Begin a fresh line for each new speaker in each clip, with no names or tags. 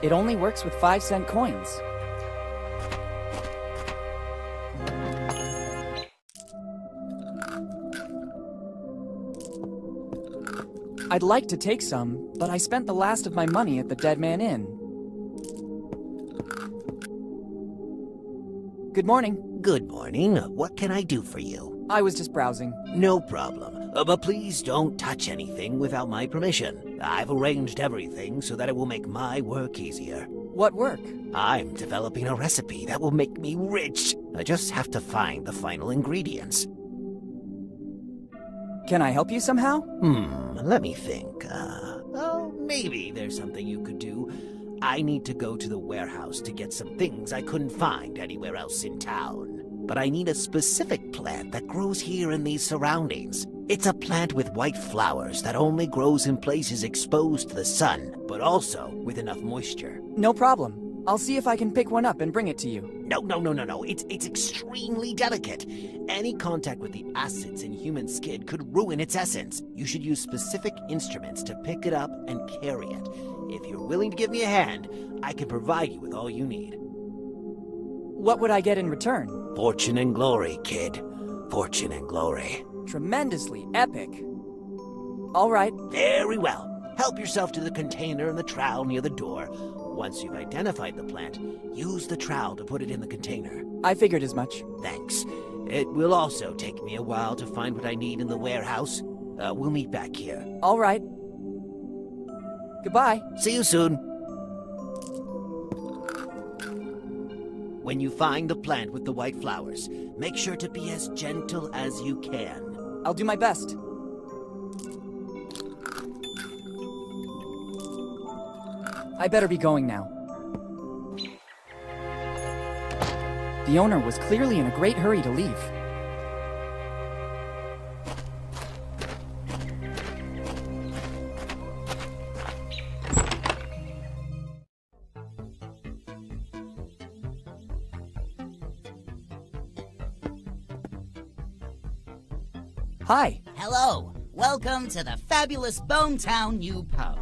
It only works with 5-cent coins. I'd like to take some, but I spent the last of my money at the Dead Man Inn. Good morning.
Good morning. What can I do for you?
I was just browsing.
No problem. But please don't touch anything without my permission. I've arranged everything so that it will make my work easier.
What work?
I'm developing a recipe that will make me rich. I just have to find the final ingredients.
Can I help you somehow?
Let me think. Maybe there's something you could do. I need to go to the warehouse to get some things I couldn't find anywhere else in town. But I need a specific plant that grows here in these surroundings. It's a plant with white flowers that only grows in places exposed to the sun, but also with enough moisture.
No problem. I'll see if I can pick one up and bring it to you.
No. It's extremely delicate. Any contact with the acids in human skin could ruin its essence. You should use specific instruments to pick it up and carry it. If you're willing to give me a hand, I can provide you with all you need.
What would I get in return?
Fortune and glory, kid. Fortune and glory.
Tremendously epic. All right.
Very well. Help yourself to the container and the trowel near the door. Once you've identified the plant, use the trowel to put it in the container.
I figured as much.
Thanks. It will also take me a while to find what I need in the warehouse. We'll meet back here.
All right. Goodbye.
See you soon. When you find the plant with the white flowers, make sure to be as gentle as you can.
I'll do my best. I better be going now. The owner was clearly in a great hurry to leave. Hi.
Hello. Welcome to the fabulous Bonetown New Pub.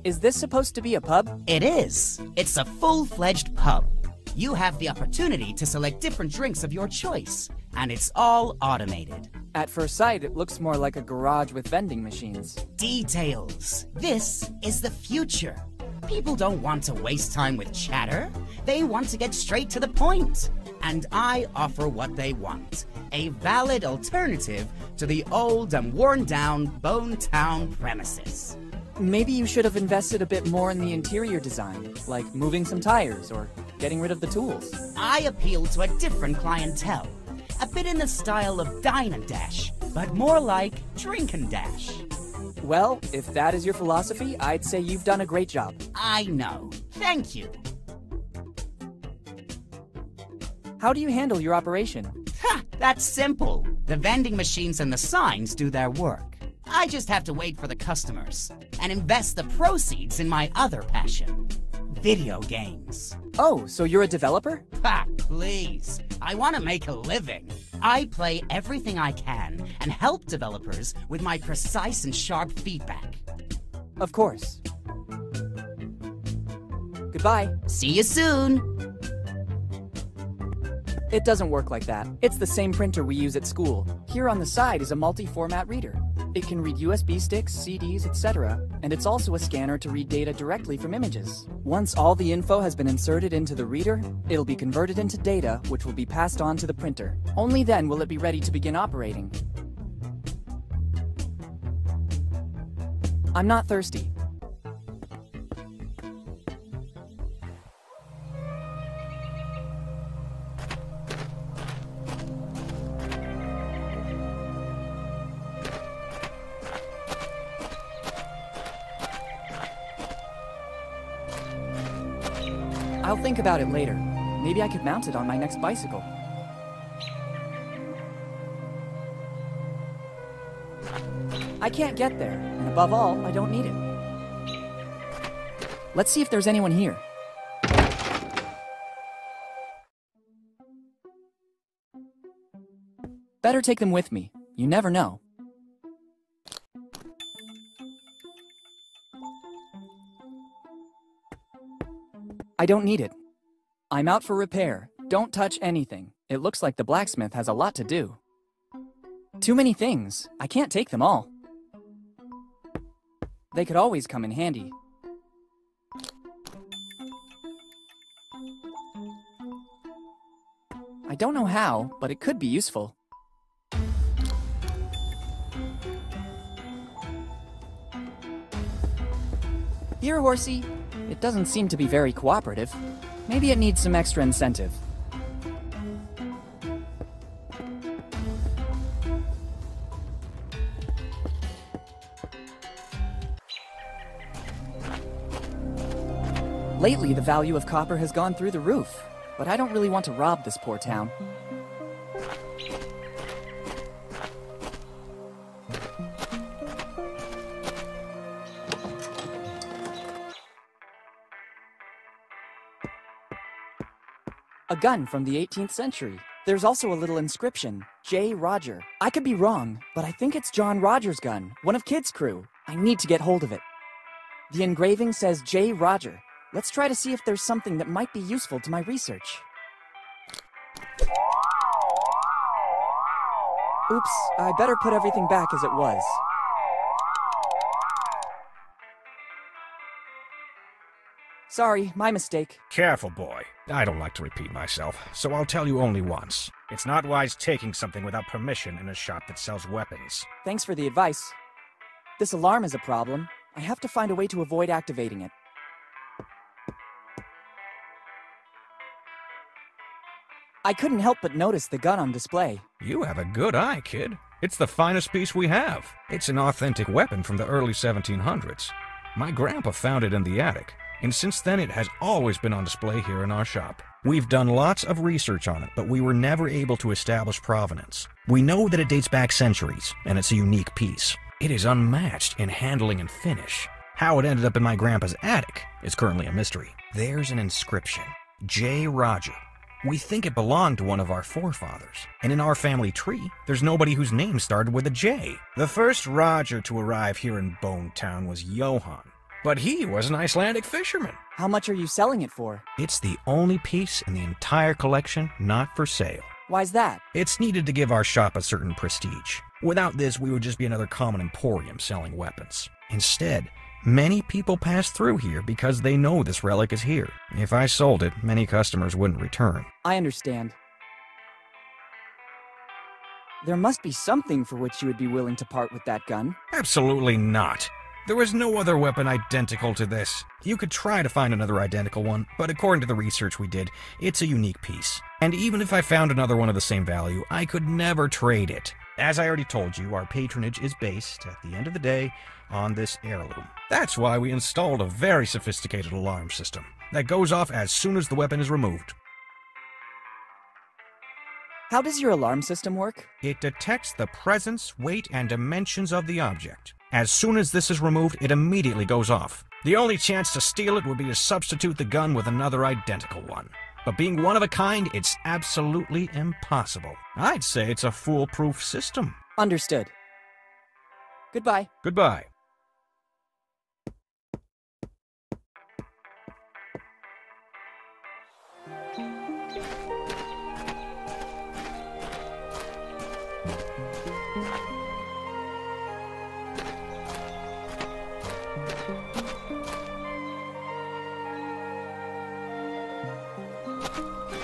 Is this supposed to be a pub?
It is. It's a full-fledged pub. You have the opportunity to select different drinks of your choice, and it's all automated.
At first sight, it looks more like a garage with vending machines.
Details. This is the future. People don't want to waste time with chatter. They want to get straight to the point. And I offer what they want. A valid alternative to the old and worn-down Bonetown premises.
Maybe you should have invested a bit more in the interior design, like moving some tires or getting rid of the tools.
I appeal to a different clientele. A bit in the style of Dine and Dash, but more like Drink and Dash.
Well, if that is your philosophy, I'd say you've done a great job.
I know. Thank you.
How do you handle your operation?
Ha! That's simple. The vending machines and the signs do their work. I just have to wait for the customers and invest the proceeds in my other passion, video games.
Oh, so you're a developer?
Ha, please. I want to make a living. I play everything I can and help developers with my precise and sharp feedback.
Of course. Goodbye.
See you soon.
It doesn't work like that. It's the same printer we use at school. Here on the side is a multi-format reader. It can read USB sticks, CDs, etc. And it's also a scanner to read data directly from images. Once all the info has been inserted into the reader, it'll be converted into data, which will be passed on to the printer. Only then will it be ready to begin operating. I'm not thirsty. I'll think about it later. Maybe I could mount it on my next bicycle. I can't get there, and above all, I don't need it. Let's see if there's anyone here. Better take them with me. You never know. I don't need it. I'm out for repair. Don't touch anything. It looks like the blacksmith has a lot to do. Too many things. I can't take them all. They could always come in handy. I don't know how, but it could be useful. Here, horsey. It doesn't seem to be very cooperative. Maybe it needs some extra incentive. Lately, the value of copper has gone through the roof, but I don't really want to rob this poor town. A gun from the 18th century. There's also a little inscription, J. Roger. I could be wrong, but I think it's John Rogers' gun, one of Kid's crew. I need to get hold of it. The engraving says J. Roger. Let's try to see if there's something that might be useful to my research. Oops, I better put everything back as it was. Sorry, my mistake.
Careful, boy. I don't like to repeat myself, so I'll tell you only once. It's not wise taking something without permission in a shop that sells weapons.
Thanks for the advice. This alarm is a problem. I have to find a way to avoid activating it. I couldn't help but notice the gun on display.
You have a good eye, kid. It's the finest piece we have. It's an authentic weapon from the early 1700s. My grandpa found it in the attic, and since then it has always been on display here in our shop. We've done lots of research on it, but we were never able to establish provenance. We know that it dates back centuries, and it's a unique piece. It is unmatched in handling and finish. How it ended up in my grandpa's attic is currently a mystery. There's an inscription, J. Roger. We think it belonged to one of our forefathers, and in our family tree, there's nobody whose name started with a J. The first Roger to arrive here in Bone Town was Johann, but he was an Icelandic fisherman.
How much are you selling it for?
It's the only piece in the entire collection not for sale.
Why's that?
It's needed to give our shop a certain prestige. Without this, we would just be another common emporium selling weapons. Instead, many people pass through here because they know this relic is here. If I sold it, many customers wouldn't return.
I understand. There must be something for which you would be willing to part with that gun.
Absolutely not. There is no other weapon identical to this. You could try to find another identical one, but according to the research we did, it's a unique piece. And even if I found another one of the same value, I could never trade it. As I already told you, our patronage is based, at the end of the day, on this heirloom. That's why we installed a very sophisticated alarm system that goes off as soon as the weapon is removed.
How does your alarm system work?
It detects the presence, weight, and dimensions of the object. As soon as this is removed, it immediately goes off. The only chance to steal it would be to substitute the gun with another identical one. But being one of a kind, it's absolutely impossible. I'd say it's a foolproof system.
Understood. Goodbye.
Goodbye.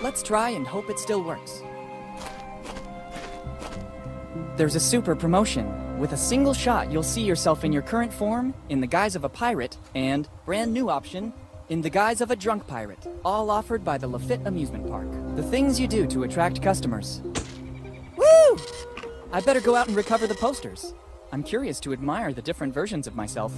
Let's try and hope it still works. There's a super promotion. With a single shot, you'll see yourself in your current form, in the guise of a pirate, and, brand new option, in the guise of a drunk pirate. All offered by the Lafitte Amusement Park. The things you do to attract customers. Woo! I better go out and recover the posters. I'm curious to admire the different versions of myself.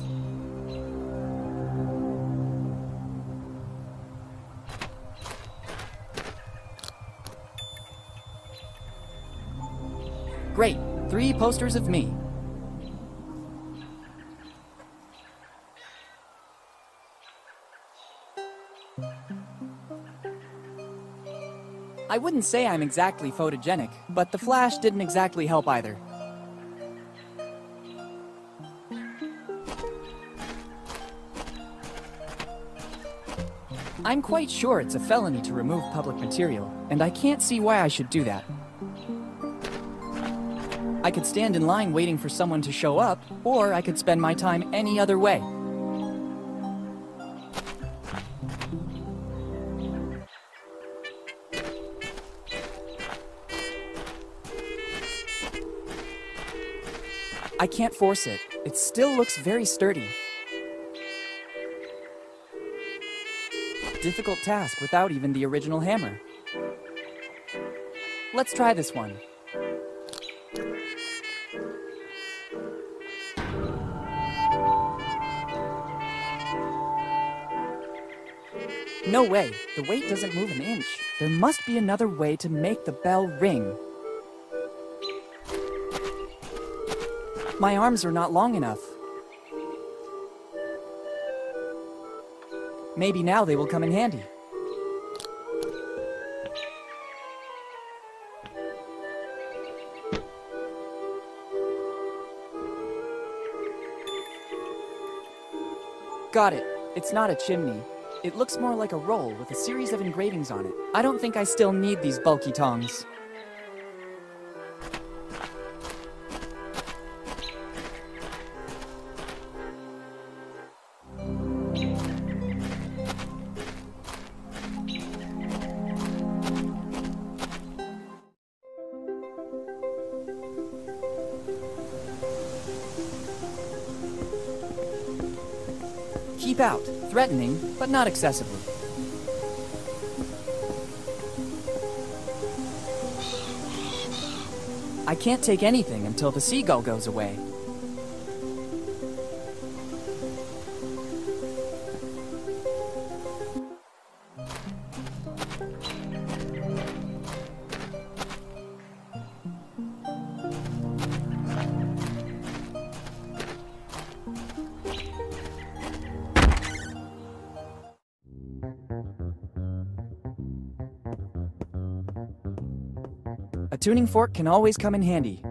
Great, 3 posters of me. I wouldn't say I'm exactly photogenic, but the flash didn't exactly help either. I'm quite sure it's a felony to remove public material, and I can't see why I should do that. I could stand in line waiting for someone to show up, or I could spend my time any other way. I can't force it. It still looks very sturdy. Difficult task without even the original hammer. Let's try this one. No way. The weight doesn't move an inch. There must be another way to make the bell ring. My arms are not long enough. Maybe now they will come in handy. Got it. It's not a chimney. It looks more like a roll with a series of engravings on it. I don't think I still need these bulky tongs. Keep out. Threatening, but not excessively. I can't take anything until the seagull goes away. A tuning fork can always come in handy.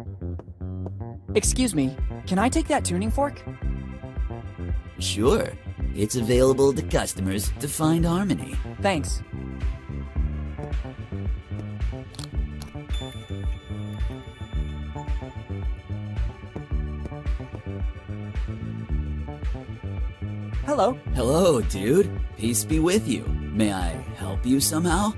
Excuse me, can I take that tuning fork?
Sure. It's available to customers to find harmony.
Thanks. Hello.
Hello, dude. Peace be with you. May I help you somehow?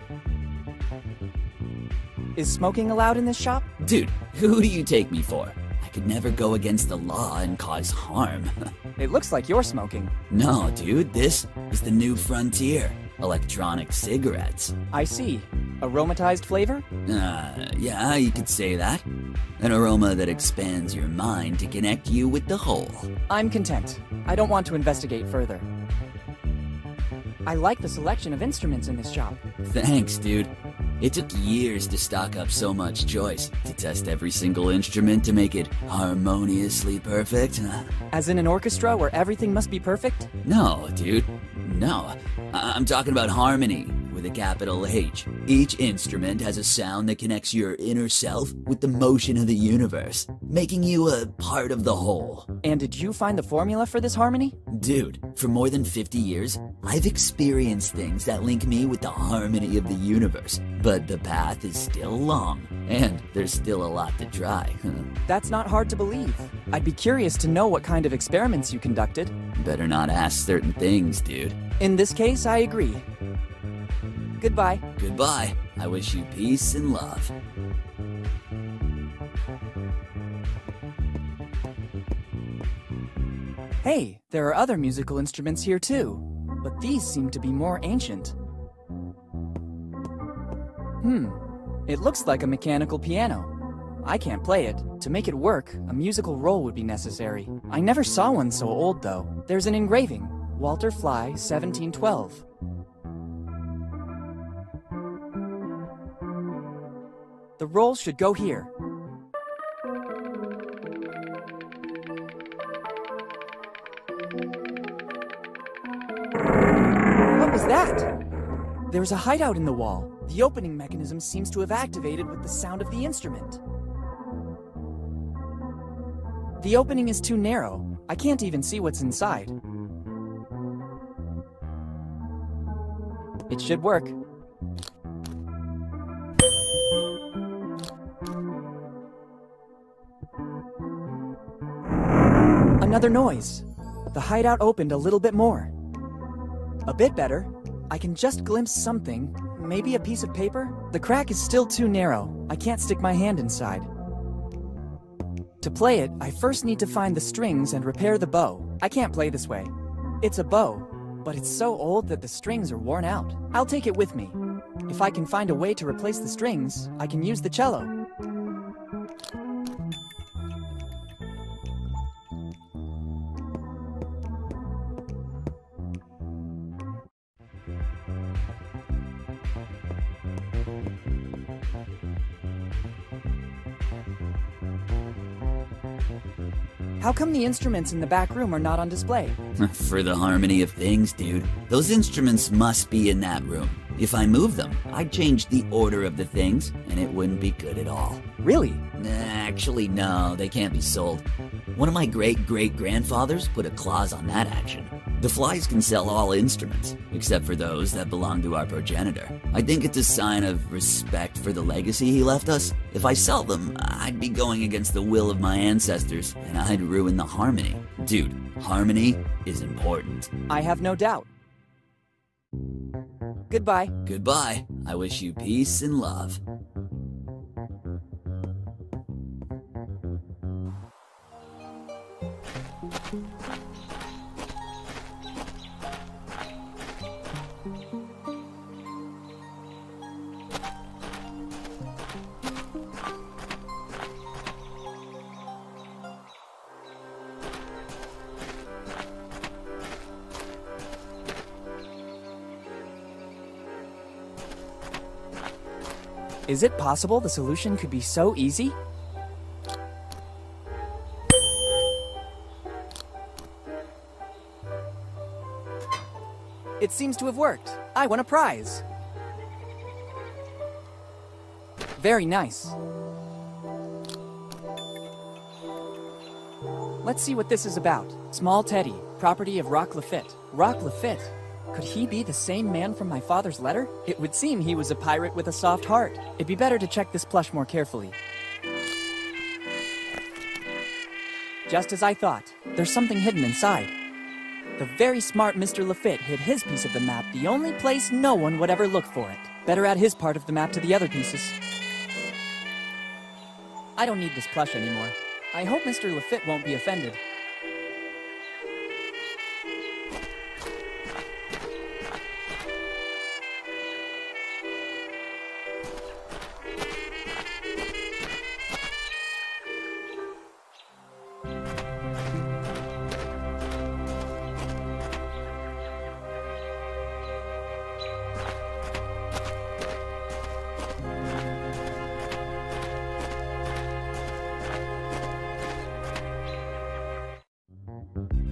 Is smoking allowed in this shop?
Dude, who do you take me for? I could never go against the law and cause harm.
It looks like you're smoking.
No, dude, this is the new frontier. Electronic cigarettes.
I see. Aromatized flavor?
Yeah, you could say that. An aroma that expands your mind to connect you with the whole.
I'm content. I don't want to investigate further. I like the selection of instruments in this shop.
Thanks, dude. It took years to stock up so much choice, to test every single instrument to make it harmoniously perfect.
As in an orchestra where everything must be perfect?
No, dude. No. I'm talking about harmony, with a capital H. Each instrument has a sound that connects your inner self with the motion of the universe, making you a part of the whole.
And did you find the formula for this harmony?
Dude, for more than 50 years, I've experienced things that link me with the harmony of the universe. But the path is still long, and there's still a lot to try.
That's not hard to believe. I'd be curious to know what kind of experiments you conducted.
Better not ask certain things, dude.
In this case, I agree. Goodbye.
Goodbye. I wish you peace and love.
Hey, there are other musical instruments here too, but these seem to be more ancient. It looks like a mechanical piano. I can't play it. To make it work, a musical roll would be necessary. I never saw one so old though. There's an engraving, Walter Fly, 1712. The roll should go here. What was that? There's a hideout in the wall. The opening mechanism seems to have activated with the sound of the instrument. The opening is too narrow. I can't even see what's inside. It should work. Another noise. The hideout opened a little bit more. A bit better. I can just glimpse something. Maybe a piece of paper? The crack is still too narrow. I can't stick my hand inside. To play it, I first need to find the strings and repair the bow. I can't play this way. It's a bow, but it's so old that the strings are worn out. I'll take it with me. If I can find a way to replace the strings, I can use the cello. How come the instruments in the back room are not on display?
For the harmony of things, dude. Those instruments must be in that room. If I move them, I'd change the order of the things, and it wouldn't be good at all.
Really?
Actually, no, they can't be sold. One of my great-great-grandfathers put a clause on that action. The Flies can sell all instruments, except for those that belong to our progenitor. I think it's a sign of respect for the legacy he left us. If I sell them, I'd be going against the will of my ancestors, and I'd ruin the harmony. Dude, harmony is important.
I have no doubt. Goodbye.
Goodbye. I wish you peace and love.
Is it possible the solution could be so easy? It seems to have worked. I won a prize. Very nice. Let's see what this is about. Small Teddy, property of Rock Lafitte. Rock Lafitte? Could he be the same man from my father's letter? It would seem he was a pirate with a soft heart. It'd be better to check this plush more carefully. Just as I thought. There's something hidden inside. The very smart Mr. Lafitte hid his piece of the map the only place no one would ever look for it. Better add his part of the map to the other pieces. I don't need this plush anymore. I hope Mr. Lafitte won't be offended.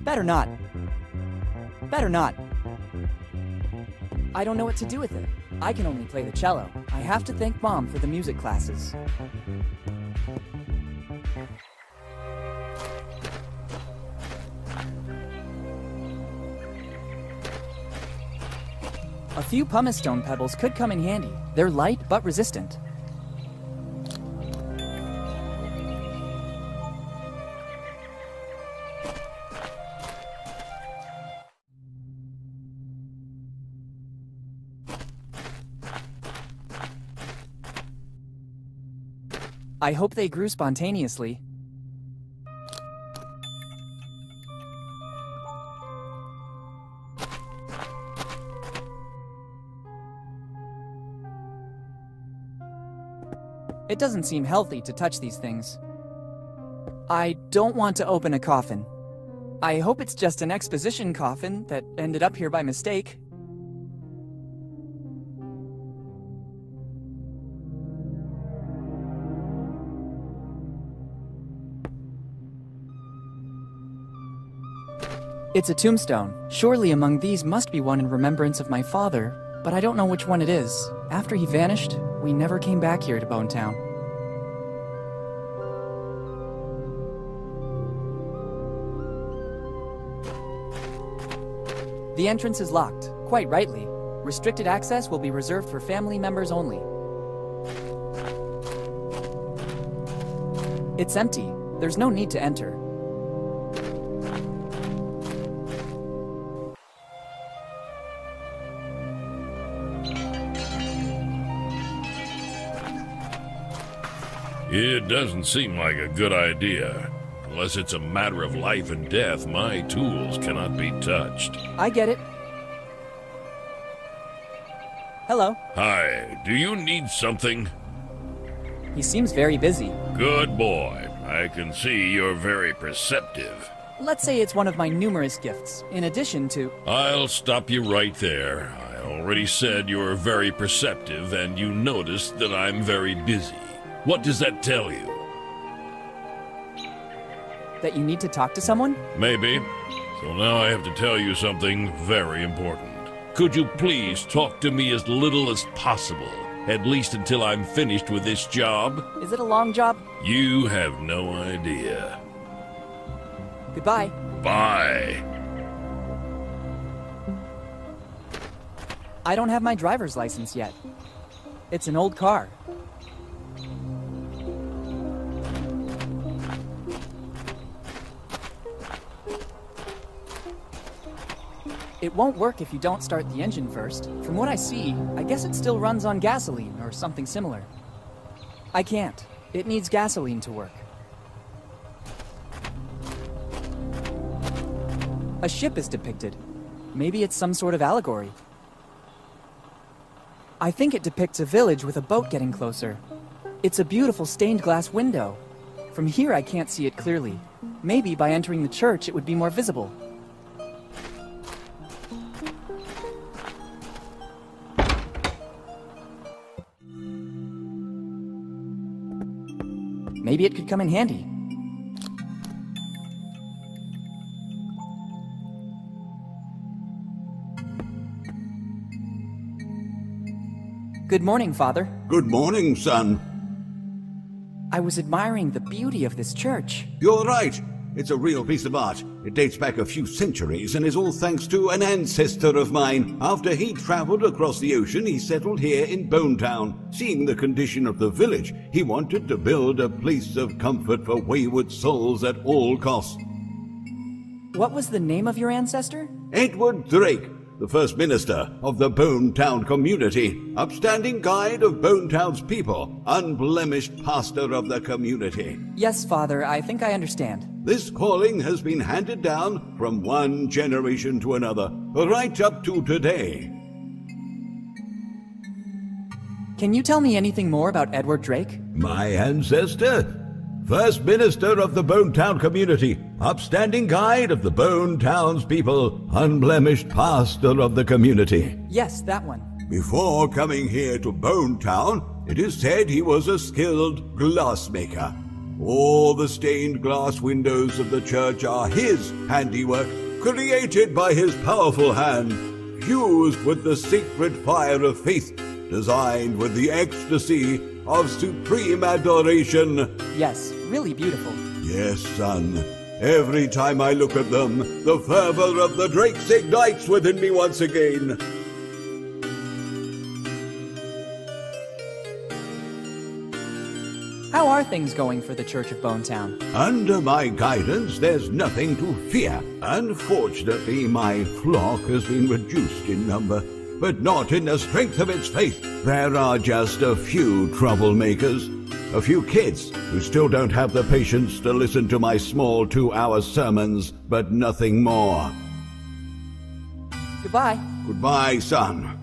Better not. Better not. I don't know what to do with it. I can only play the cello. I have to thank Mom for the music classes. A few pumice stone pebbles could come in handy. They're light but resistant. I hope they grew spontaneously. It doesn't seem healthy to touch these things. I don't want to open a coffin. I hope it's just an exposition coffin that ended up here by mistake. It's a tombstone. Surely among these must be one in remembrance of my father. but I don't know which one it is. After he vanished, we never came back here to Bone Town. The entrance is locked, quite rightly. Restricted access will be reserved for family members only. It's empty. There's no need to enter.
It doesn't seem like a good idea. Unless it's a matter of life and death, my tools cannot be touched.
I get it. Hello.
Hi, do you need something?
He seems very busy.
Good boy. I can see you're very perceptive.
Let's say it's one of my numerous gifts, in addition to...
I'll stop you right there. I already said you're very perceptive, and you noticed that I'm very busy. What does that tell you?
That you need to talk to someone?
Maybe. So now I have to tell you something very important. Could you please talk to me as little as possible, at least until I'm finished with this job?
Is it a long job?
You have no idea.
Goodbye.
Bye.
I don't have my driver's license yet. It's an old car. It won't work if you don't start the engine first. From what I see, I guess it still runs on gasoline or something similar. I can't. It needs gasoline to work. A ship is depicted. Maybe it's some sort of allegory. I think it depicts a village with a boat getting closer. It's a beautiful stained glass window. From here I can't see it clearly. Maybe by entering the church it would be more visible. Maybe it could come in handy. Good morning, Father.
Good morning, son.
I was admiring the beauty of this church.
You're right. It's a real piece of art. It dates back a few centuries and is all thanks to an ancestor of mine. After he traveled across the ocean, he settled here in Bone Town. Seeing the condition of the village, he wanted to build a place of comfort for wayward souls at all costs.
What was the name of your ancestor?
Edward Drake, the first minister of the Bone Town community, upstanding guide of Bone Town's people, unblemished pastor of the community.
Yes, Father, I think I understand.
This calling has been handed down from one generation to another, right up to today.
Can you tell me anything more about Edward Drake?
My ancestor? First minister of the Bone Town community, upstanding guide of the Bone Town's people, unblemished pastor of the community.
Yes, that one.
Before coming here to Bone Town, it is said he was a skilled glassmaker. All the stained glass windows of the church are his handiwork, created by his powerful hand, fused with the sacred fire of faith, designed with the ecstasy of supreme adoration.
Yes, really beautiful.
Yes, son. Every time I look at them, the fervor of the Drakes ignites within me once again.
How are things going for the Church of Bone Town?
Under my guidance, there's nothing to fear. Unfortunately, my flock has been reduced in number, but not in the strength of its faith. There are just a few troublemakers, a few kids who still don't have the patience to listen to my small 2-hour sermons, but nothing more.
Goodbye.
Goodbye, son.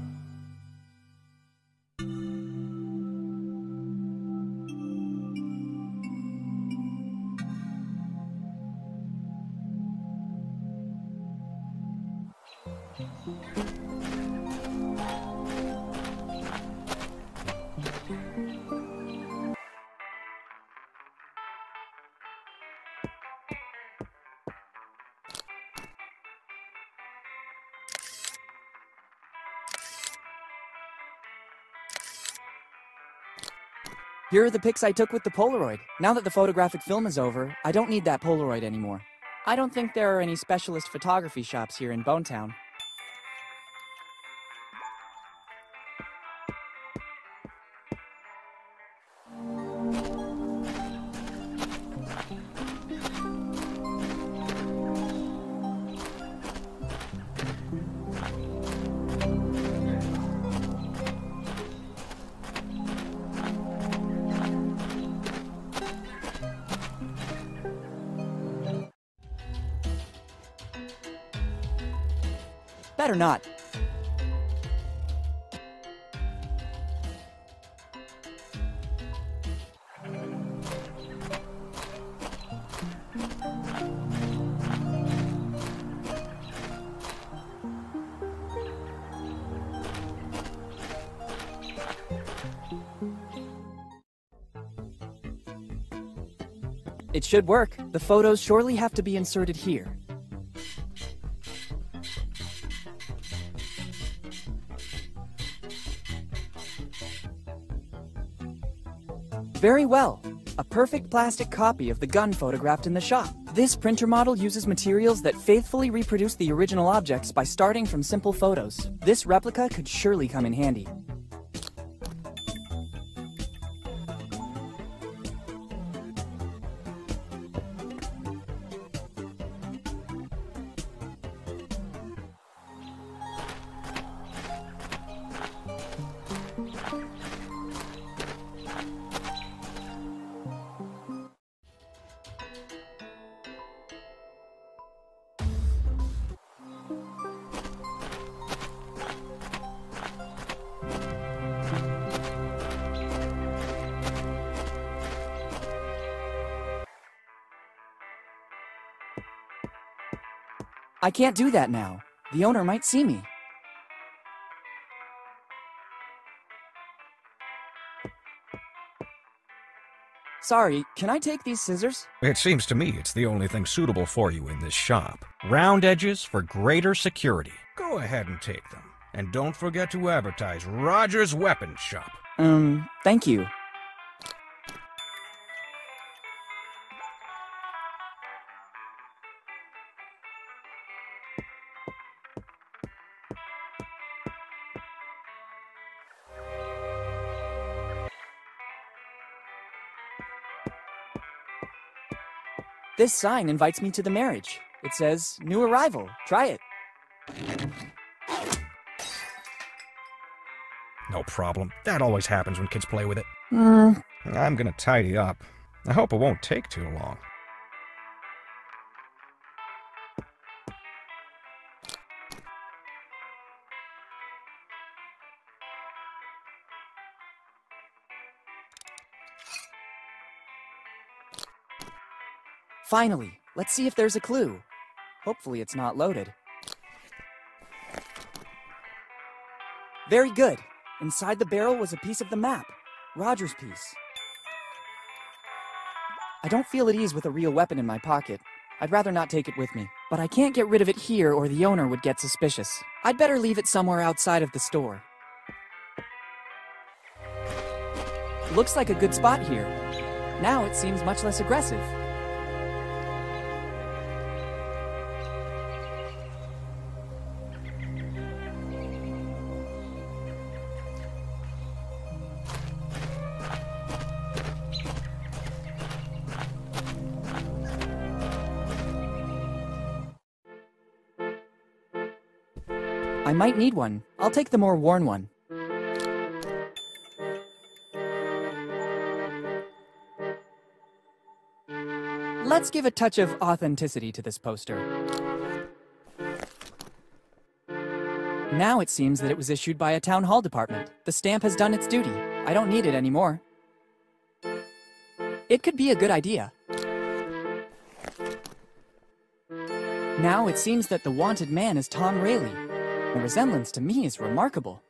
Here are the pics I took with the Polaroid. Now that the photographic film is over, I don't need that Polaroid anymore. I don't think there are any specialist photography shops here in Bonetown. Better not. It should work. The photos surely have to be inserted here. Very well. A perfect plastic copy of the gun photographed in the shop. This printer model uses materials that faithfully reproduce the original objects by starting from simple photos. This replica could surely come in handy. I can't do that now. The owner might see me. Sorry, can I take these scissors?
It seems to me it's the only thing suitable for you in this shop. Round edges for greater security. Go ahead and take them. And don't forget to advertise Roger's Weapon Shop.
Thank you. This sign invites me to the marriage. It says, "New arrival. Try it."
No problem. That always happens when kids play with it. I'm gonna tidy up. I hope it won't take too long.
Finally, let's see if there's a clue. Hopefully it's not loaded. Very good. Inside the barrel was a piece of the map. Roger's piece. I don't feel at ease with a real weapon in my pocket. I'd rather not take it with me. But I can't get rid of it here or the owner would get suspicious. I'd better leave it somewhere outside of the store. Looks like a good spot here. Now it seems much less aggressive. I might need one. I'll take the more worn one. Let's give a touch of authenticity to this poster. Now it seems that it was issued by a town hall department. The stamp has done its duty. I don't need it anymore. It could be a good idea. Now it seems that the wanted man is Tom Rayleigh. The resemblance to me is remarkable.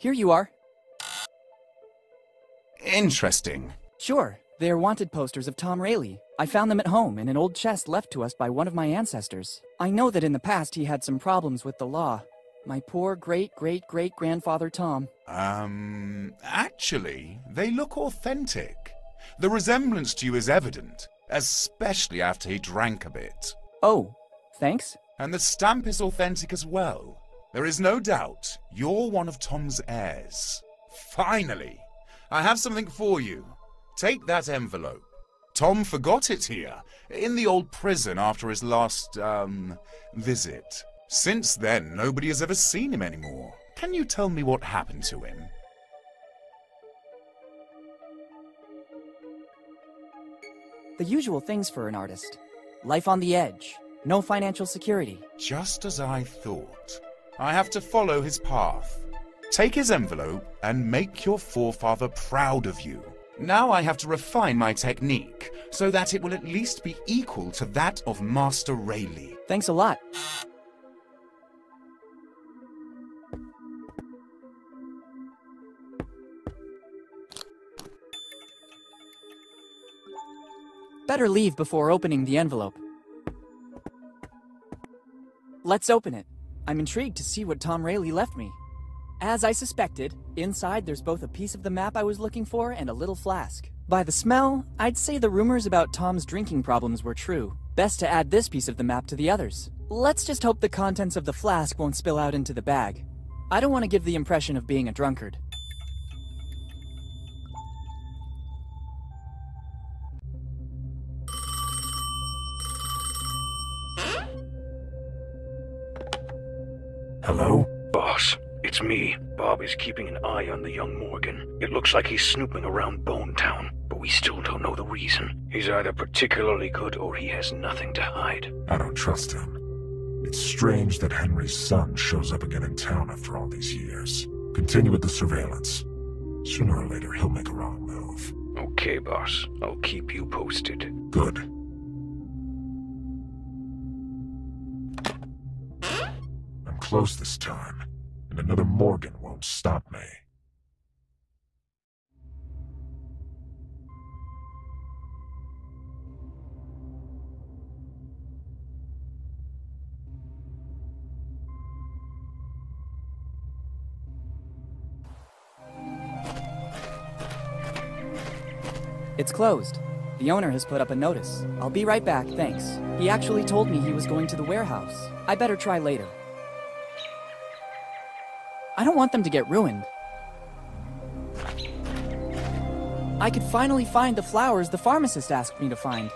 Here you are.
Interesting.
Sure, they are wanted posters of Tom Rayleigh. I found them at home in an old chest left to us by one of my ancestors. I know that in the past he had some problems with the law. My poor great-great-great-grandfather Tom.
Actually, they look authentic. The resemblance to you is evident, especially after he drank a bit.
Oh, thanks.
And the stamp is authentic as well. There is no doubt you're one of Tom's heirs. Finally, I have something for you. Take that envelope. Tom forgot it here, in the old prison after his last, visit. Since then, nobody has ever seen him anymore. Can you tell me what happened to him?
The usual things for an artist. Life on the edge. No financial security.
Just as I thought. I have to follow his path. Take his envelope and make your forefather proud of you. Now I have to refine my technique, so that it will at least be equal to that of Master Rayleigh.
Thanks a lot. Better leave before opening the envelope. Let's open it. I'm intrigued to see what Tom Rayleigh left me. As I suspected, inside there's both a piece of the map I was looking for and a little flask. By the smell, I'd say the rumors about Tom's drinking problems were true. Best to add this piece of the map to the others. Let's just hope the contents of the flask won't spill out into the bag. I don't want to give the impression of being a drunkard.
Hello? Boss, it's me. Bob is keeping an eye on the young Morgan. It looks like he's snooping around Bone Town, but we still don't know the reason. He's either particularly good or he has nothing to hide.
I don't trust him. It's strange that Henry's son shows up again in town after all these years. Continue with the surveillance. Sooner or later, he'll make a wrong move.
Okay, boss. I'll keep you posted.
Good. Close this time, and another Morgan won't stop me.
It's closed. The owner has put up a notice. I'll be right back, thanks. He actually told me he was going to the warehouse. I better try later. I don't want them to get ruined. I could finally find the flowers the pharmacist asked me to find.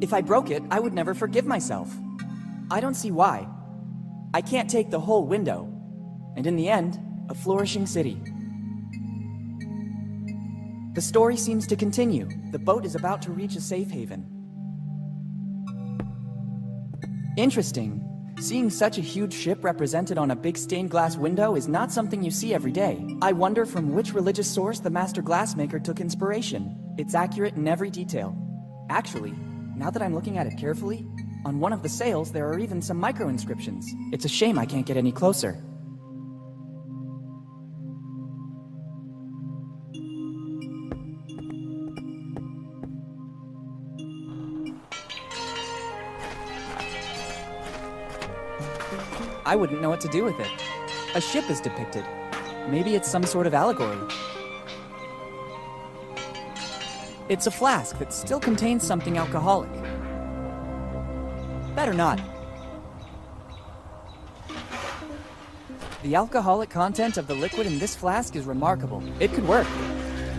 If I broke it, I would never forgive myself. I don't see why. I can't take the whole window. And in the end, a flourishing city. The story seems to continue. The boat is about to reach a safe haven. Interesting. Seeing such a huge ship represented on a big stained glass window is not something you see every day. I wonder from which religious source the master glassmaker took inspiration. It's accurate in every detail. Actually, now that I'm looking at it carefully, on one of the sails there are even some micro-inscriptions. It's a shame I can't get any closer. I wouldn't know what to do with it. A ship is depicted. Maybe it's some sort of allegory. It's a flask that still contains something alcoholic. Better not. The alcoholic content of the liquid in this flask is remarkable. It could work.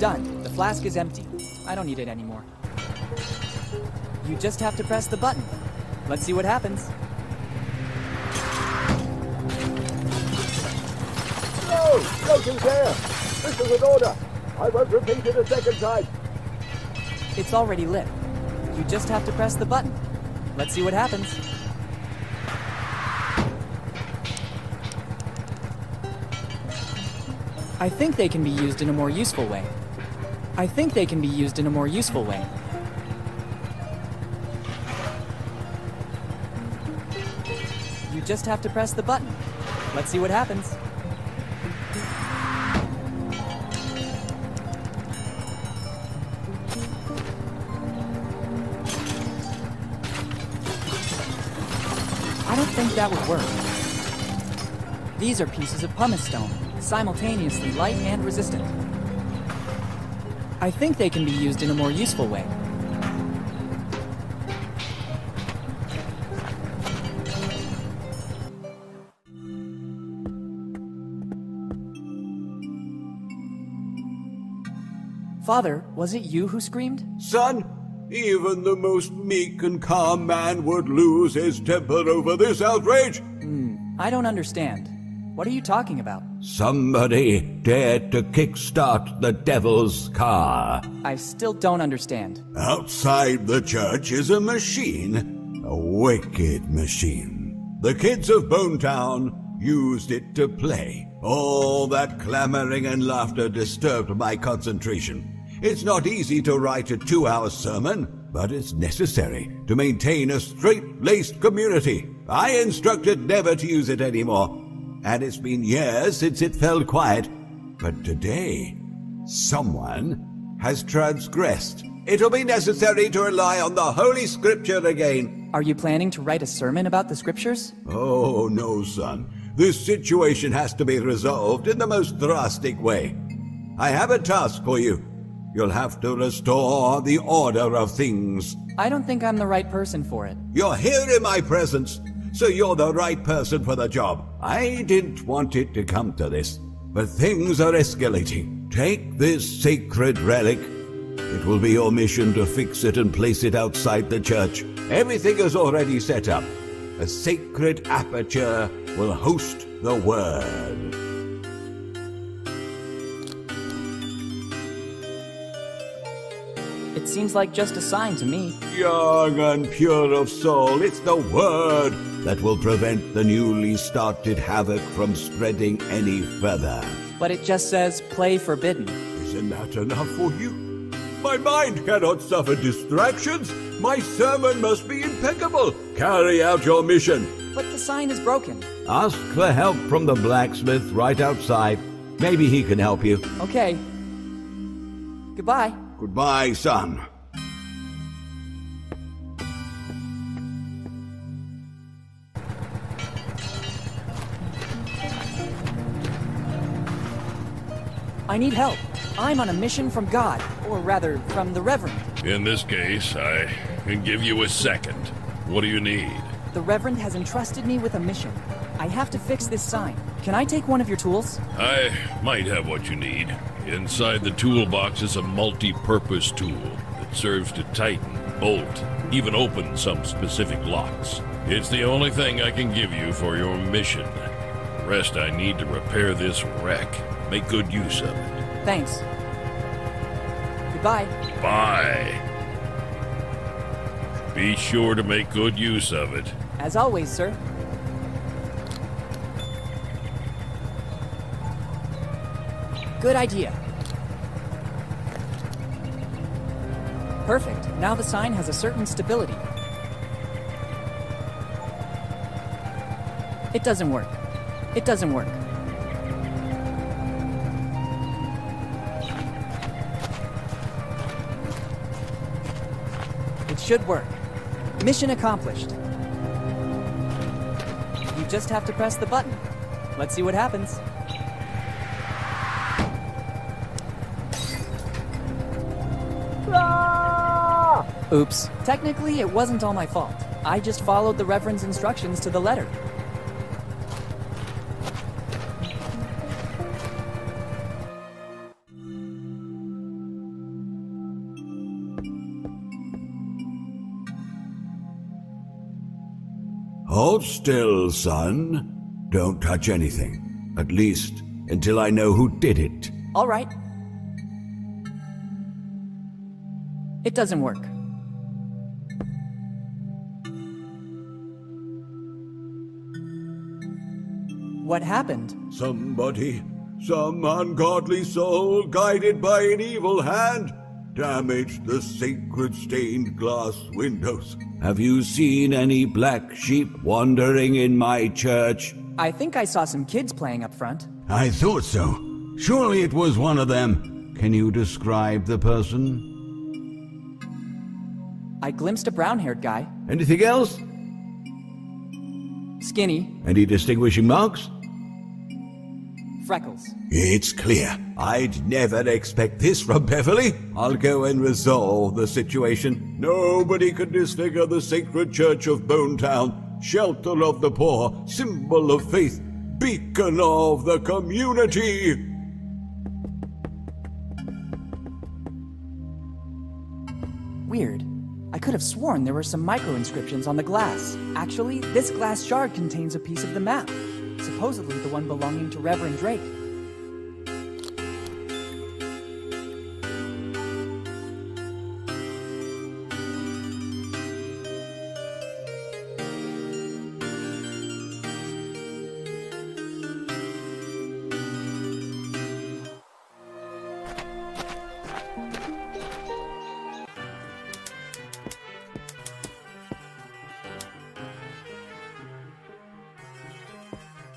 Done. The flask is empty. I don't need it anymore. You just have to press the button. Let's see what happens.
No! Nothing there! This is an order! I won't repeat it a second time!
It's already lit. You just have to press the button. Let's see what happens. I think they can be used in a more useful way. I think they can be used in a more useful way. You just have to press the button. Let's see what happens. I don't think that would work. These are pieces of pumice stone, simultaneously light and resistant. I think they can be used in a more useful way. Father, was it you who screamed?
Son, even the most meek and calm man would lose his temper over this outrage.
I don't understand. What are you talking about?
Somebody dared to kickstart the devil's car.
I still don't understand.
Outside the church is a machine, a wicked machine. The kids of Bonetown used it to play. All that clamoring and laughter disturbed my concentration. It's not easy to write a 2-hour sermon, but it's necessary to maintain a straight-laced community. I instructed never to use it anymore, and it's been years since it fell quiet. But today, someone has transgressed. It'll be necessary to rely on the Holy Scripture again.
Are you planning to write a sermon about the Scriptures?
Oh, no, son. This situation has to be resolved in the most drastic way. I have a task for you. You'll have to restore the order of things.
I don't think I'm the right person for it.
You're here in my presence, so you're the right person for the job. I didn't want it to come to this, but things are escalating. Take this sacred relic. It will be your mission to fix it and place it outside the church. Everything is already set up. A sacred aperture will host the word.
It seems like just a sign to me.
Young and pure of soul, it's the word that will prevent the newly started havoc from spreading any further.
But it just says, play forbidden.
Isn't that enough for you? My mind cannot suffer distractions. My sermon must be impeccable. Carry out your mission.
But the sign is broken.
Ask for help from the blacksmith right outside. Maybe he can help you.
Okay. Goodbye.
Goodbye, son.
I need help. I'm on a mission from God, or rather, from the Reverend.
In this case, I can give you a second. What do you need?
The Reverend has entrusted me with a mission. I have to fix this sign. Can I take one of your tools?
I might have what you need. Inside the toolbox is a multi-purpose tool that serves to tighten, bolt, even open some specific locks. It's the only thing I can give you for your mission. The rest I need to repair this wreck. Make good use of it.
Thanks. Goodbye.
Bye. Be sure to make good use of it.
As always, sir. Good idea. Perfect. Now the sign has a certain stability. It doesn't work. It doesn't work. It should work. Mission accomplished. You just have to press the button. Let's see what happens. Oops. Technically, it wasn't all my fault. I just followed the Reverend's instructions to the letter.
Hold still, son. Don't touch anything. At least until I know who did it.
All right. It doesn't work. What happened?
Somebody Some ungodly soul, guided by an evil hand, damaged the sacred stained glass windows. Have you seen any black sheep wandering in my church?
I think I saw some kids playing up front.
I thought so. Surely it was one of them. Can you describe the person?
I glimpsed a brown-haired guy.
Anything else?
Skinny.
Any distinguishing marks?
Freckles.
It's clear. I'd never expect this from Beverly. I'll go and resolve the situation. Nobody can disfigure the sacred church of Bonetown, shelter of the poor, symbol of faith, beacon of the community.
Weird. I could have sworn there were some micro-inscriptions on the glass. Actually, this glass shard contains a piece of the map. Supposedly the one belonging to Reverend Drake.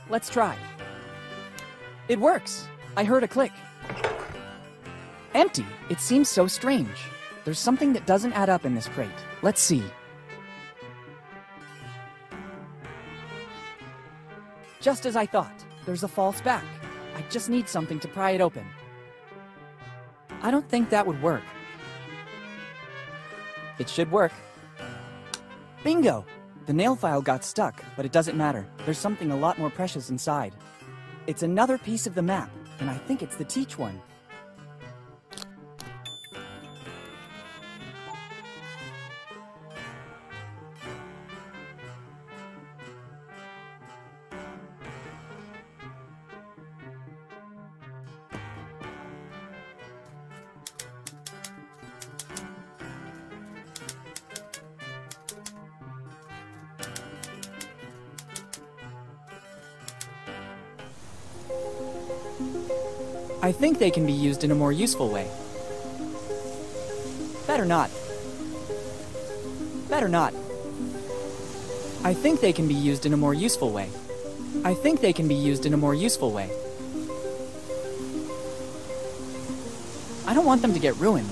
Let's try. It works. I heard a click. Empty. It seems so strange. There's something that doesn't add up in this crate. Let's see. Just as I thought. There's a false back. I just need something to pry it open. I don't think that would work. It should work. Bingo! The nail file got stuck, but it doesn't matter. There's something a lot more precious inside. It's another piece of the map, and I think it's the Teach one. I think they can be used in a more useful way. Better not. Better not. I think they can be used in a more useful way. I think they can be used in a more useful way. I don't want them to get ruined.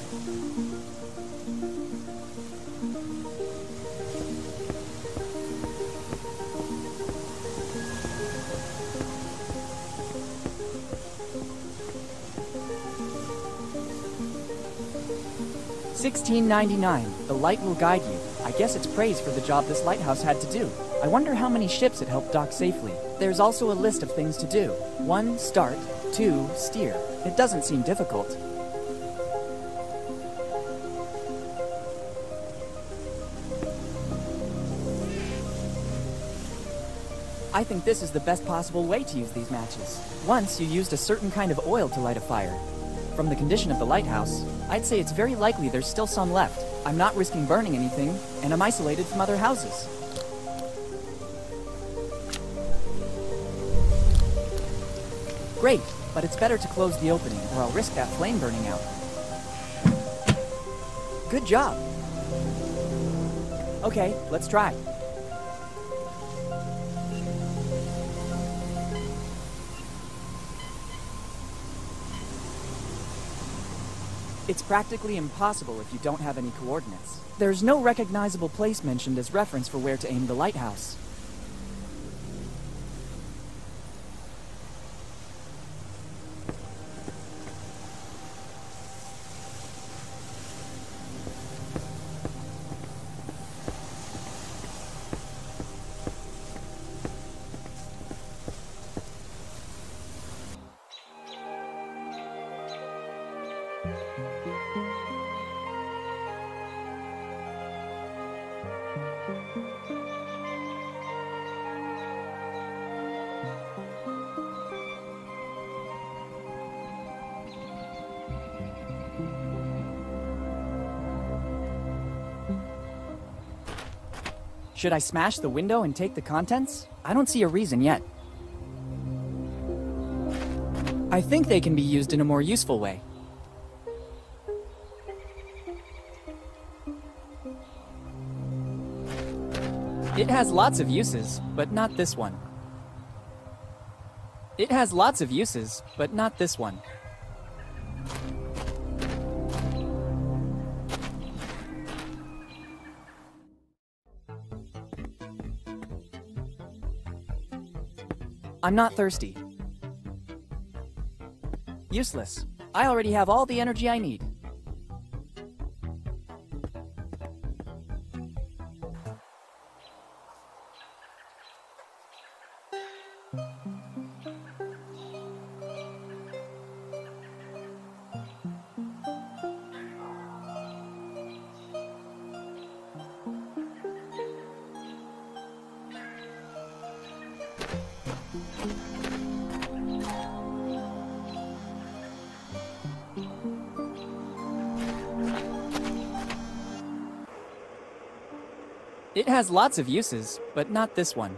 $16.99. The light will guide you. I guess it's praise for the job this lighthouse had to do. I wonder how many ships it helped dock safely. There's also a list of things to do. 1. Start. 2. Steer. It doesn't seem difficult. I think this is the best possible way to use these matches. Once you used a certain kind of oil to light a fire. From the condition of the lighthouse, I'd say it's very likely there's still some left. I'm not risking burning anything, and I'm isolated from other houses. Great, but it's better to close the opening, or I'll risk that flame burning out. Good job. Okay, let's try. It's practically impossible if you don't have any coordinates. There's no recognizable place mentioned as reference for where to aim the lighthouse. Should I smash the window and take the contents? I don't see a reason yet. I I think they can be used in a more useful way. It has lots of uses, but not this one. It has lots of uses, but not this one. I'm not thirsty. Useless. I already have all the energy I need. It has lots of uses, but not this one.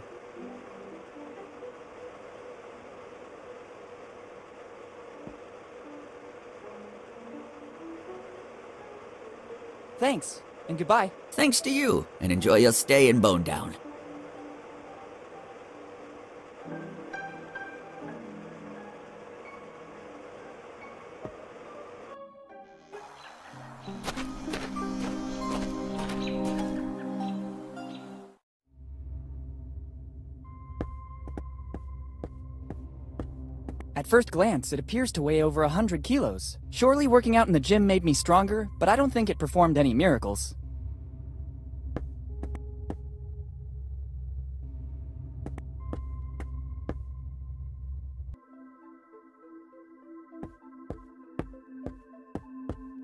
Thanks, and goodbye.
Thanks to you, and enjoy your stay in Bone Town.
At first glance, it appears to weigh over 100 kilos. Surely working out in the gym made me stronger, but I don't think it performed any miracles.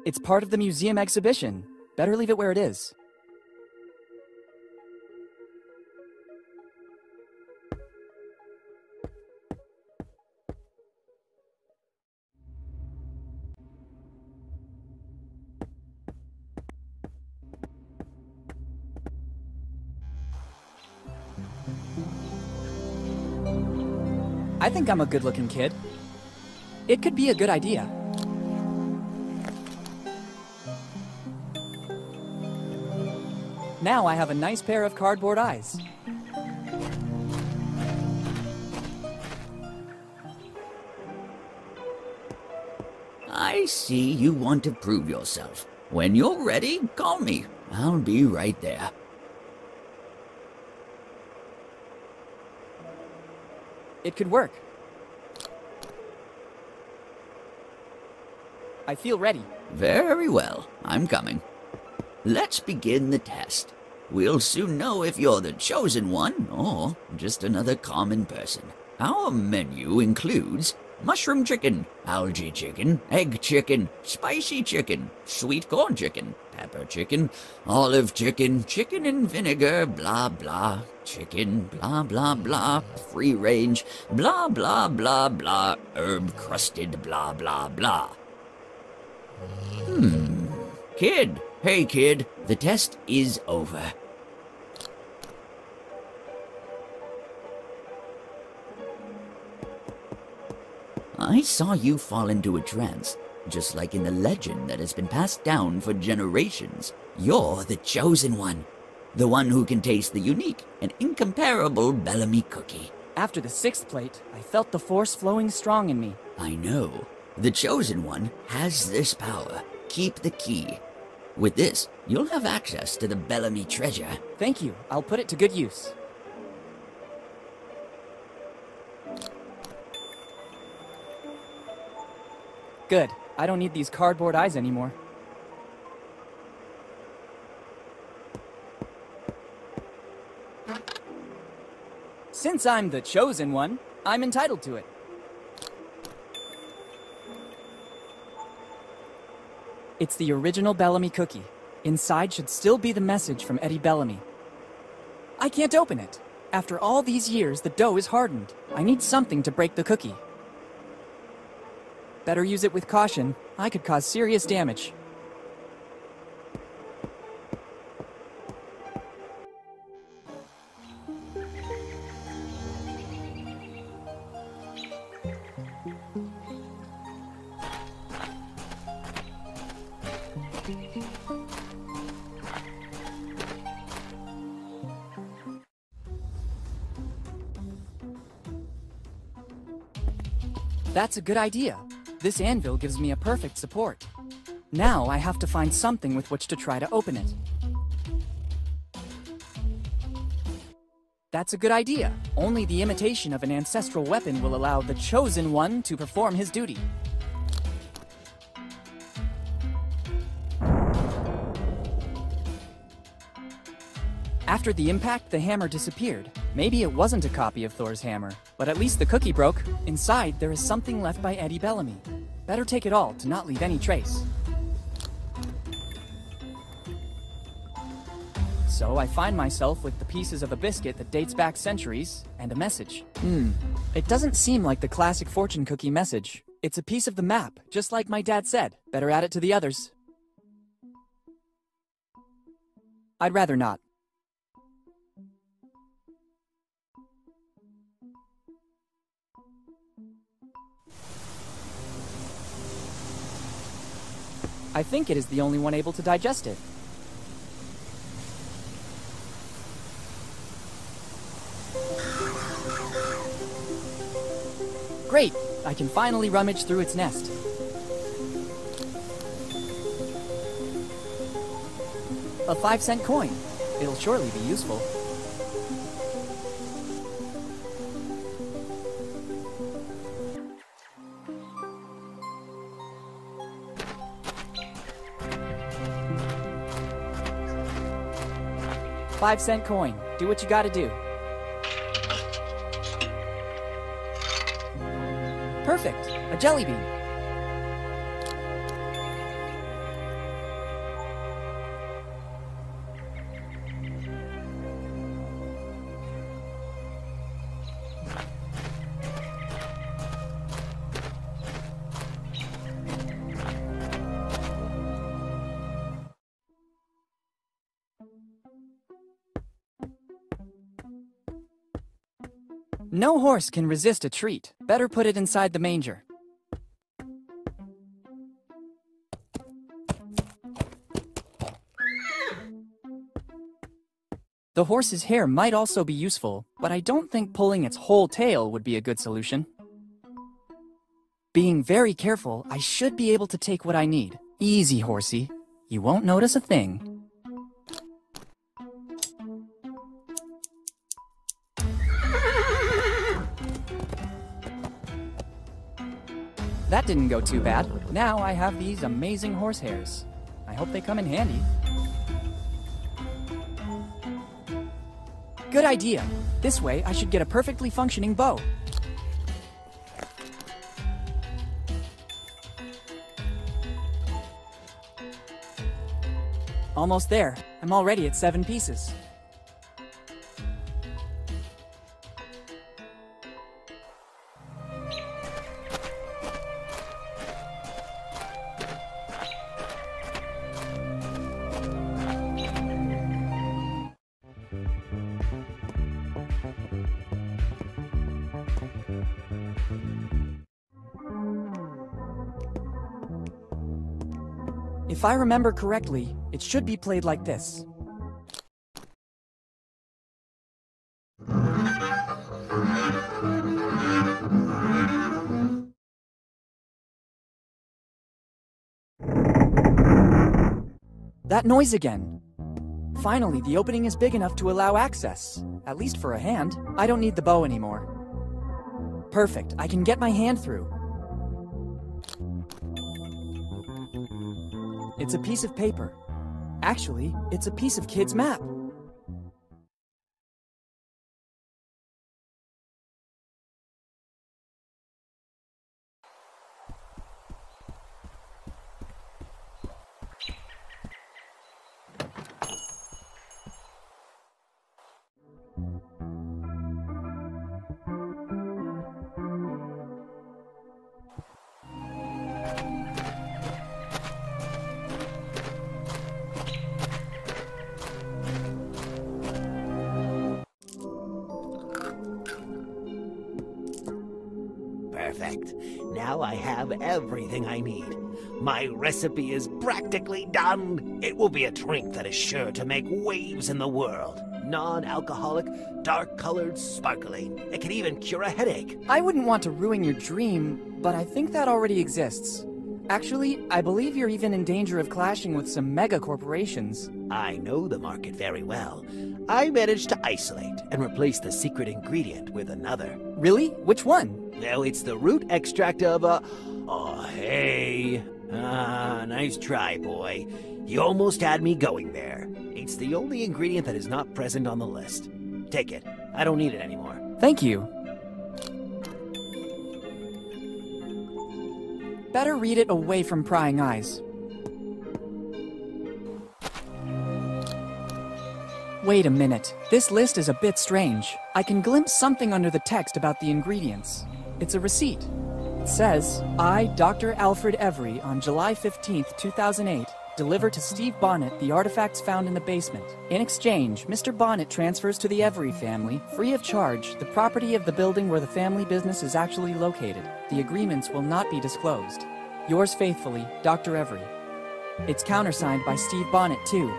It's part of the museum exhibition. Better leave it where it is. I think I'm a good-looking kid. It could be a good idea. Now I have a nice pair of cardboard eyes.
I see you want to prove yourself. When you're ready, call me. I'll be right there.
It could work. I feel ready.
Very well. I'm coming. Let's begin the test. We'll soon know if you're the chosen one or just another common person. Our menu includes mushroom chicken, algae chicken, egg chicken, spicy chicken, sweet corn chicken, pepper chicken, olive chicken, chicken and vinegar, blah blah, chicken, blah blah blah, free range, blah blah blah blah, herb crusted, blah blah blah. Kid, hey kid, the test is over. I saw you fall into a trance, just like in the legend that has been passed down for generations. You're the chosen one, the one who can taste the unique and incomparable Bellamy cookie.
After the 6th plate, I felt the force flowing strong in me.
I know. The chosen one has this power. Keep the key. With this, you'll have access to the Bellamy treasure.
Thank you. I'll put it to good use. Good. I don't need these cardboard eyes anymore. Since I'm the chosen one, I'm entitled to it. It's the original Bellamy cookie. Inside should still be the message from Eddie Bellamy. I can't open it. After all these years, the dough is hardened. I need something to break the cookie. Better use it with caution. I could cause serious damage. That's a good idea. This anvil gives me a perfect support. Now I have to find something with which to try to open it. That's a good idea. Only the imitation of an ancestral weapon will allow the chosen one to perform his duty. After the impact, the hammer disappeared. Maybe it wasn't a copy of Thor's hammer, but at least the cookie broke. Inside, there is something left by Eddie Bellamy. Better take it all to not leave any trace. So I find myself with the pieces of a biscuit that dates back centuries, and a message. It doesn't seem like the classic fortune cookie message. It's a piece of the map, just like my dad said. Better add it to the others. I'd rather not. I think it is the only one able to digest it. Great! I can finally rummage through its nest. A 5-cent coin. It'll surely be useful. $5-cent coin. Do what you gotta do. Perfect! A jelly bean. No horse can resist a treat. Better put it inside the manger. The horse's hair might also be useful, but I don't think pulling its whole tail would be a good solution. Being very careful, I should be able to take what I need. Easy, horsey. You won't notice a thing. That didn't go too bad. Now I have these amazing horse hairs. I hope they come in handy. Good idea. This way I should get a perfectly functioning bow. Almost there. I'm already at 7 pieces. If I remember correctly, it should be played like this. That noise again. Finally, the opening is big enough to allow access. At least for a hand. I don't need the bow anymore. Perfect, I can get my hand through. It's a piece of paper. Actually, it's a piece of Kid's map.
now I have everything I need. My recipe is practically done. It will be a drink that is sure to make waves in the world. Non-alcoholic, dark-colored, sparkling. It can even cure a headache.
I wouldn't want to ruin your dream, but I think that already exists. Actually, I believe you're even in danger of clashing with some mega corporations.
I know the market very well. I managed to isolate and replace the secret ingredient with another.
Really? Which one?
Well, it's the root extract of Oh, hey. Nice try, boy. You almost had me going there. It's the only ingredient that is not present on the list. Take it. I don't need it anymore.
Thank you. Better read it away from prying eyes. Wait a minute. This list is a bit strange. I can glimpse something under the text about the ingredients. It's a receipt. It says, I, Dr. Alfred Every, on July 15th, 2008, deliver to Steve Bonnet the artifacts found in the basement. In exchange, Mr. Bonnet transfers to the Every family, free of charge, the property of the building where the family business is actually located. The agreements will not be disclosed. Yours faithfully, Dr. Every. It's countersigned by Steve Bonnet, too.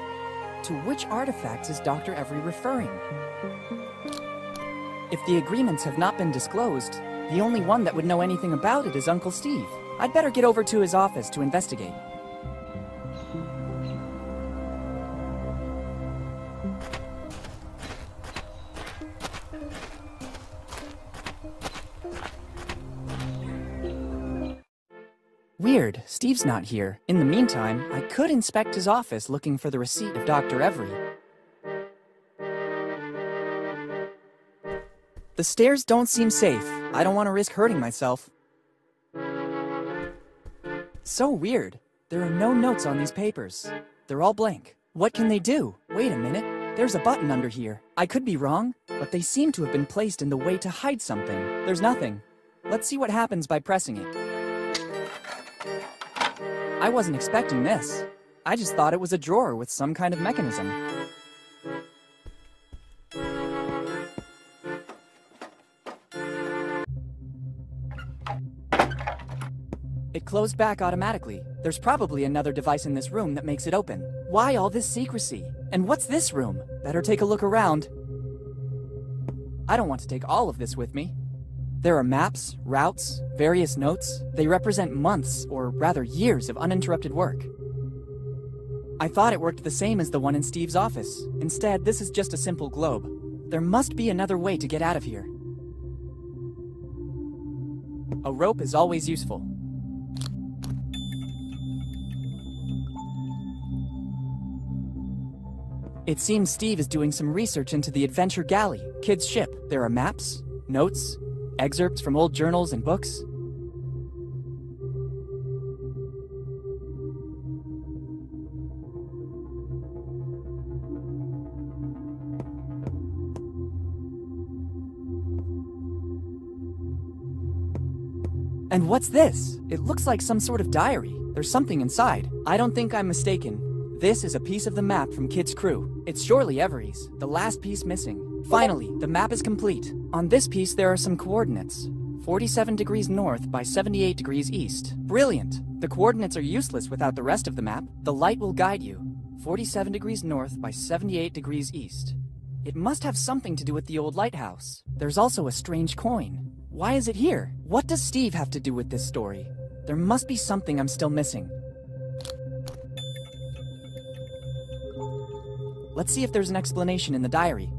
To which artifacts is Dr. Every referring? If the agreements have not been disclosed, the only one that would know anything about it is Uncle Steve. I'd better get over to his office to investigate. Weird, Steve's not here. In the meantime, I could inspect his office looking for the receipt of Dr. Every. The stairs don't seem safe. I don't want to risk hurting myself. So weird. There are no notes on these papers. They're all blank. What can they do? Wait a minute. There's a button under here. I could be wrong, but they seem to have been placed in the way to hide something. There's nothing. Let's see what happens by pressing it. I wasn't expecting this. I just thought it was a drawer with some kind of mechanism. It closed back automatically. There's probably another device in this room that makes it open. Why all this secrecy? And what's this room? Better take a look around. I don't want to take all of this with me. There are maps, routes, various notes. They represent months, or rather years, of uninterrupted work. I thought it worked the same as the one in Steve's office. Instead, this is just a simple globe. There must be another way to get out of here. A rope is always useful. It seems Steve is doing some research into the Adventure Galley, Kid's ship. There are maps, notes, excerpts from old journals and books. And what's this? It looks like some sort of diary. There's something inside. I don't think I'm mistaken. This is a piece of the map from Kid's crew. It's surely Every's, the last piece missing. Finally, the map is complete. On this piece there are some coordinates. 47 degrees north by 78 degrees east. Brilliant! The coordinates are useless without the rest of the map. The light will guide you. 47 degrees north by 78 degrees east. It must have something to do with the old lighthouse. There's also a strange coin. Why is it here? What does Steve have to do with this story? There must be something I'm still missing. Let's see if there's an explanation in the diary.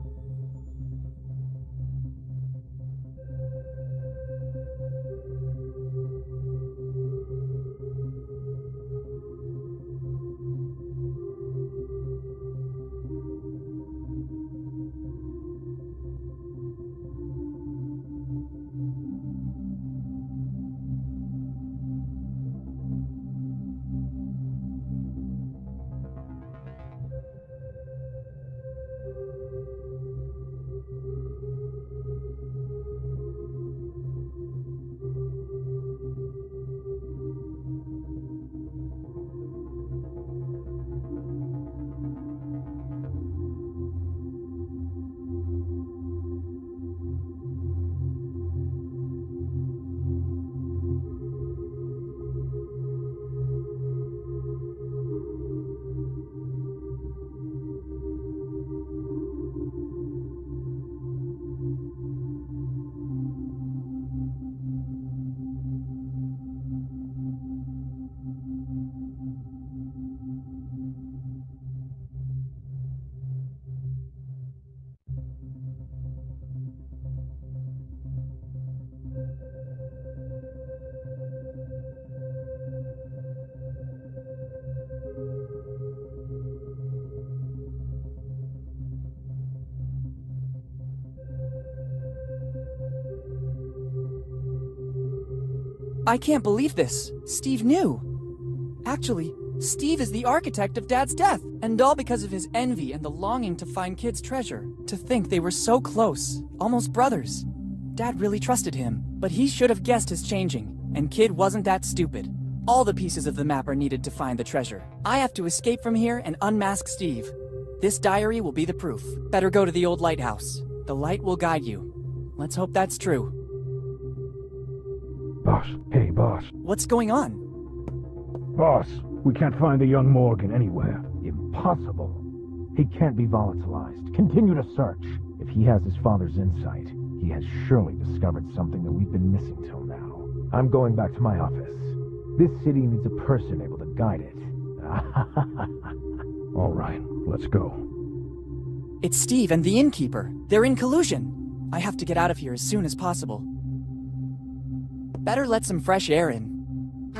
I can't believe this. Steve knew. Actually, Steve is the architect of Dad's death, and all because of his envy and the longing to find Kid's treasure. To think they were so close, almost brothers. Dad really trusted him, but he should have guessed his changing, and Kid wasn't that stupid. All the pieces of the map are needed to find the treasure. I have to escape from here and unmask Steve. This diary will be the proof. Better go to the old lighthouse. The light will guide you. Let's hope that's true.
Boss. Hey, boss.
What's going on?
Boss, we can't find the young Morgan anywhere. Impossible. He can't be volatilized. Continue to search. If he has his father's insight, he has surely discovered something that we've been missing till now. I'm going back to my office. This city needs a person able to guide it. All right, let's go.
It's Steve and the innkeeper. They're in collusion. I have to get out of here as soon as possible. Better let some fresh air in.